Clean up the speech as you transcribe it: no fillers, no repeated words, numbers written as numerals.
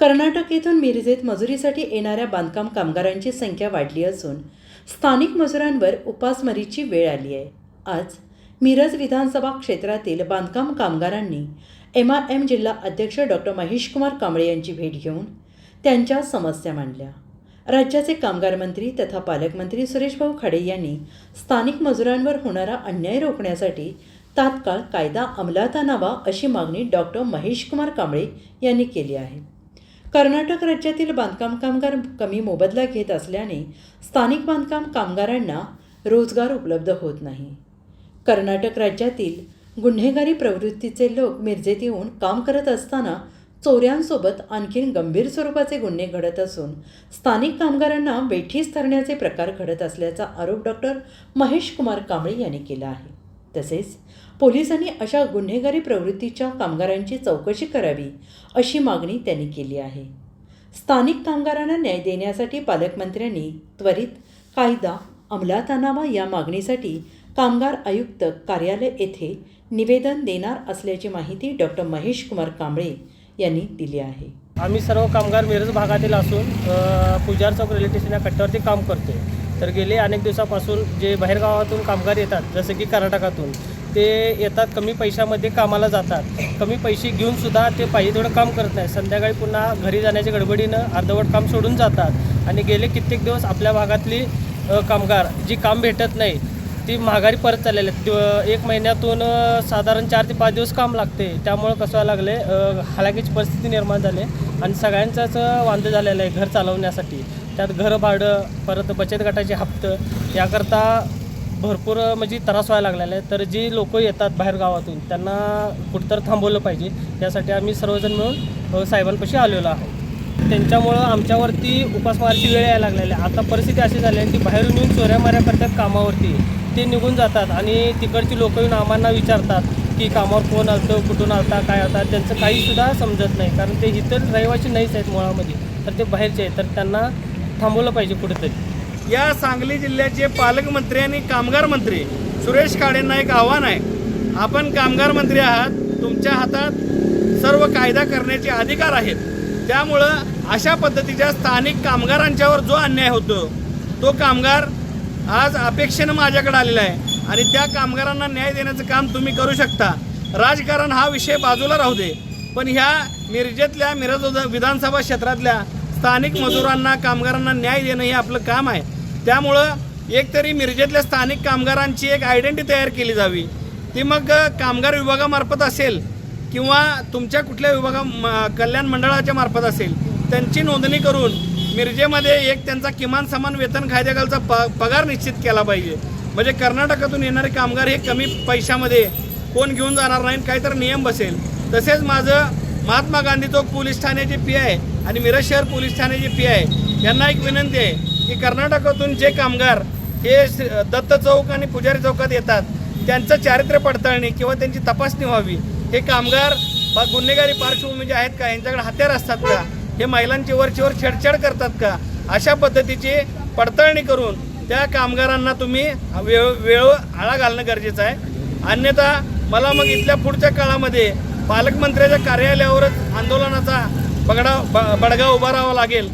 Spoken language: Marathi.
कर्नाटक येथून मिरजेत मजुरीसाठी येणाऱ्या बांधकाम कामगारांची संख्या वाढली असून स्थानिक मजुरांवर उपासमारीची वेळ आली आहे। आज मिरज विधानसभा क्षेत्रातील बांधकाम कामगारांनी MIM जिल्हा अध्यक्ष डॉक्टर महेशकुमार कांबळे यांची भेट घेऊन त्यांच्या समस्या मांडल्या। राज्याचे कामगार मंत्री तथा पालकमंत्री सुरेशभाऊ खाडे यांनी स्थानिक मजुरांवर होणारा अन्याय रोखण्यासाठी तात्काळ कायदा अंमलात आणावा अशी मागणी डॉक्टर महेशकुमार कांबळे यांनी केली आहे। कर्नाटक राज्यातील बांधकाम कामगार कमी मोबदला घेत असल्याने स्थानिक बांधकाम कामगारांना रोजगार उपलब्ध होत नाही। कर्नाटक राज्यातील गुन्हेगारी प्रवृत्तीचे लोक मिरजेत येऊन काम करत असताना चोऱ्यांसोबत आणखीन गंभीर स्वरूपाचे गुन्हे घडत असून स्थानिक कामगारांना वेठीस धरण्याचे प्रकार घडत असल्याचा आरोप डॉक्टर महेशकुमार कांबळे यांनी केला आहे। तसेच पोलिसांनी अशा गुन्हेगारी प्रवृत्तीच्या कामगारांची चौकशी करावी अशी मागणी त्यांनी केली आहे। स्थानिक कामगारांना न्याय देण्यासाठी पालकमंत्र्यांनी त्वरित कायदा अंमलात आणावा या मागणीसाठी कामगार आयुक्त कार्यालय येथे निवेदन देणार असल्याची माहिती डॉक्टर महेशकुमार कांबळे यांनी दिली आहे। आम्ही सर्व कामगार मिरज भागातील असून पुजार चौक रेल्वे स्टेशन या कट्ट्यावरती काम करतो। तर गेले अनेक दिवसापासून जे बाहेरगावातून कामगार येतात, जसे की कर्नाटकातून, ते येतात, कमी पैशामध्ये कामाला जातात, कमी पैसे घेऊनसुद्धा ते पाहिजे तेवढं काम करत नाही। संध्याकाळी पुन्हा घरी जाण्याच्या गडबडीनं अर्धवट काम सोडून जातात आणि गेले कित्येक दिवस आपल्या भागातली कामगार जी काम भेटत नाही ती माघारी परत चाललेले आहेत। 1 महिन्यातून साधारण 4 ते 5 दिवस काम लागते। त्यामुळं कसं व्हायला लागले, हालाकीची परिस्थिती निर्माण झाली आणि सगळ्यांचाच वांदे झालेलं आहे घर चालवण्यासाठी। त्यात घर भाडं, परत बचत गटाचे हप्ते याकरता भरपूर म्हणजे त्रास व्हायला लागलेला आहे। तर जी लोक येतात बाहेर गावातून त्यांना कुठंतरी थांबवलं पाहिजे, यासाठी आम्ही सर्वजण मिळून साहेबांपाशी आलेलो आहोत। त्यांच्यामुळं आमच्यावरती उपासमारीची वेळ यायला लागलेली आहे। आता परिस्थिती अशी झाली आहे की बाहेरून येऊन चोऱ्यामाऱ्या करतात कामावरती, ते निघून जातात आणि तिकडची लोक येऊन आम्हाला विचारतात की कामावर कोण आलतं, कुठून आलता, काय होता, त्यांचं काहीसुद्धा समजत नाही। कारण ते इतर रहिवासी नाहीच आहेत मुळामध्ये, तर ते बाहेरचे आहेत, तर त्यांना थांबवलं पाहिजे कुठेतरी। या सांगली जिल्ह्याचे पालकमंत्री आणि कामगार मंत्री सुरेश खाडेंना एक आव्हान आहे। आपण कामगार मंत्री आहात, तुमच्या हातात सर्व कायदा करण्याचे अधिकार आहेत। त्यामुळं अशा पद्धतीच्या स्थानिक कामगारांच्यावर जो अन्याय होतो तो कामगार आज अपेक्षेनं माझ्याकडे आलेला आहे आणि त्या कामगारांना न्याय देण्याचं काम तुम्ही करू शकता। राजकारण हा विषय बाजूला राहू दे, पण ह्या मिरजेतल्या मिरज विधानसभा क्षेत्रातल्या स्थानिक मजुरांना कामगारांना न्याय देणं हे आपलं काम आहे। त्यामुळं एकतरी मिरजेतल्या स्थानिक कामगारांची एक आयडेंटिटी तयार केली जावी। ती मग कामगार विभागामार्फत असेल किंवा तुमच्या कुठल्या कल्याण मंडळाच्या मार्फत असेल, त्यांची नोंदणी करून मिरजेमध्ये एक त्यांचा किमान समान वेतन कायद्याखालचा पगार निश्चित केला पाहिजे। म्हणजे कर्नाटकातून येणारे कामगार हे कमी पैशामध्ये कोण घेऊन जाणार नाही, काहीतरी नियम बसेल। तसेच माझं महात्मा गांधी चौक पोलीस ठाण्याचे PI आणि मिरज शहर पोलीस ठाण्याचे PI यांना एक विनंती आहे की कर्नाटकातून जे कामगार हे दत्त चौक आणि पुजारी चौकात येतात त्यांचं चारित्र्य पडताळणी किंवा त्यांची तपासणी व्हावी। हे कामगार गुन्हेगारी पार्श्वभूमी जे आहेत का, यांच्याकडे हत्यार असतात का, हे महिलांची वरचीवर छेडछाड करतात का, अशा पद्धतीची पडताळणी करून त्या कामगारांना तुम्ही वेळ आळा घालणं गरजेचं आहे। अन्यथा मला मग इथल्या पुढच्या काळामध्ये पालकमंत्र्याच्या कार्यालयावरच आंदोलनाचा बडगा उभारावा लागेल।